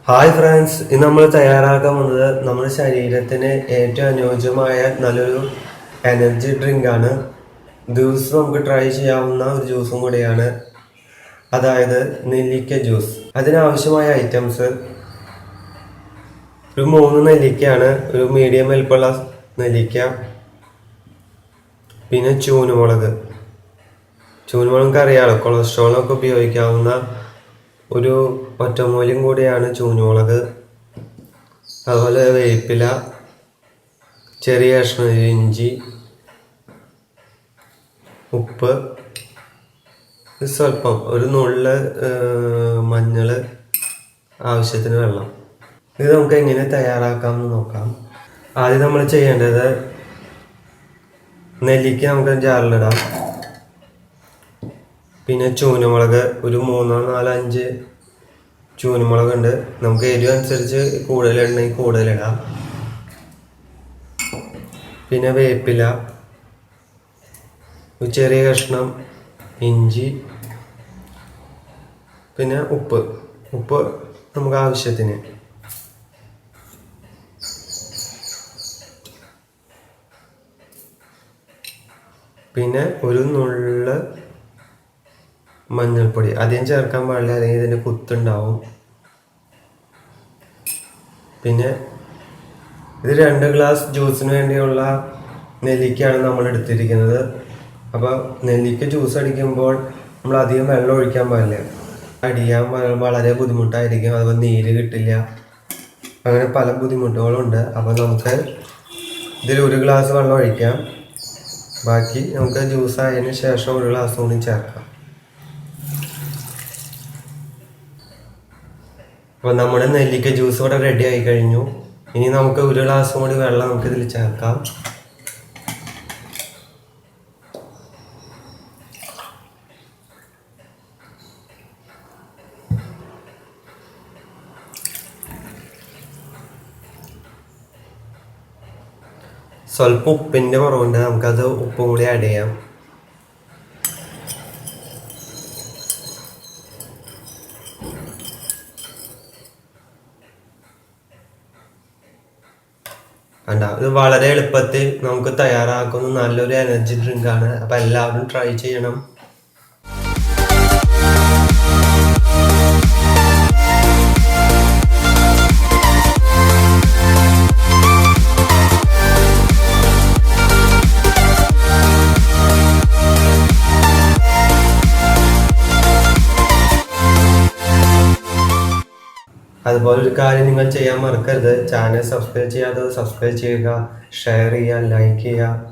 Hi friends, ഇന്ന് നമ്മൾ തയ്യാറാക്കാൻ പോകുന്നത് നമ്മുടെ ശരീരത്തിന് ഏറ്റവും അനുയോജ്യമായ നല്ലൊരു എനർജി ഡ്രിങ്കാണ്. ദിവസം നമുക്ക് ട്രൈ ചെയ്യാവുന്ന ഒരു ജ്യൂസും കൂടിയാണ്, അതായത് നെല്ലിക്ക ജ്യൂസ്. അതിനാവശ്യമായ ഐറ്റംസ്: ഒരു 3 നെല്ലിക്കയാണ്, ഒരു മീഡിയം വലിപ്പമുള്ള നെല്ലിക്ക, പിന്നെ ചൂനുമുളക്. ചൂനുമുളക് അറിയാമല്ലോ, കൊളസ്ട്രോളൊക്കെ ഉപയോഗിക്കാവുന്ന ഒരു ഒറ്റമൂല്യം കൂടിയാണ് ചൂനുമുളക്. അതുപോലെ വേപ്പില, ചെറിയ കഷ്ണം ഇഞ്ചി, ഉപ്പ്, സ്വല്പം ഒരു നുള്ള് മഞ്ഞൾ, ആവശ്യത്തിന് വെള്ളം. ഇത് നമുക്ക് എങ്ങനെ തയ്യാറാക്കാമെന്ന് നോക്കാം. ആദ്യം നമ്മൾ ചെയ്യേണ്ടത്, നെല്ലിക്ക നമുക്ക് ജാറിലിടാം. പിന്നെ ചൂനുമുളക് ഒരു 3, 4, 5 ചൂനുമുളകുണ്ട്. നമുക്ക് എരിവ് അനുസരിച്ച് കൂടുതലിടണമെങ്കിൽ കൂടുതലിടാം. പിന്നെ വേപ്പില, ഒരു ചെറിയ കഷ്ണം ഇഞ്ചി, പിന്നെ ഉപ്പ് നമുക്ക് ആവശ്യത്തിന്. പിന്നെ ഒരു നുള്ള് മഞ്ഞൾപ്പൊടി. അധികം ചേർക്കാൻ പാടില്ല, അല്ലെങ്കിൽ ഇതിൻ്റെ കുത്തുണ്ടാവും. പിന്നെ ഇത് 2 ഗ്ലാസ് ജ്യൂസിന് വേണ്ടിയുള്ള നെല്ലിക്കയാണ് നമ്മൾ എടുത്തിരിക്കുന്നത്. അപ്പോൾ നെല്ലിക്ക ജ്യൂസ് അടിക്കുമ്പോൾ നമ്മൾ അധികം വെള്ളം ഒഴിക്കാൻ പാടില്ല, അടിയാൻ വളരെ ബുദ്ധിമുട്ടായിരിക്കും. അതുപോലെ നീര് കിട്ടില്ല, അങ്ങനെ പല ബുദ്ധിമുട്ടുകളുണ്ട്. അപ്പോൾ നമുക്ക് ഇതിൽ 1 ഗ്ലാസ് വെള്ളം ഒഴിക്കാം. ബാക്കി നമുക്ക് ജ്യൂസ് ആയതിനു ശേഷം 1 ഗ്ലാസ് കൂടി ചേർക്കാം. അപ്പോൾ നമ്മുടെ നെല്ലിക്ക ജ്യൂസ് ഇവിടെ റെഡി ആയി കഴിഞ്ഞു. ഇനി നമുക്ക് 1 ഗ്ലാസ് കൂടി വെള്ളം നമുക്കിതിൽ ചേർക്കാം. സ്വല്പം ഉപ്പിൻ്റെ കുറവുണ്ട്, നമുക്കത് ഉപ്പും കൂടി ആഡ് ചെയ്യാം. ഇത് വളരെ എളുപ്പത്തിൽ നമുക്ക് തയ്യാറാക്കുന്ന നല്ലൊരു എനർജി ഡ്രിങ്കാണ്. അപ്പം എല്ലാവരും ട്രൈ ചെയ്യണം. അതുപോലെ ഒരു കാര്യം നിങ്ങൾ ചെയ്യാൻ മറക്കരുത്, ചാനൽ സബ്സ്ക്രൈബ് ചെയ്യാതെ സബ്സ്ക്രൈബ് ചെയ്യുക, ഷെയർ ചെയ്യുക, ലൈക്ക് ചെയ്യുക.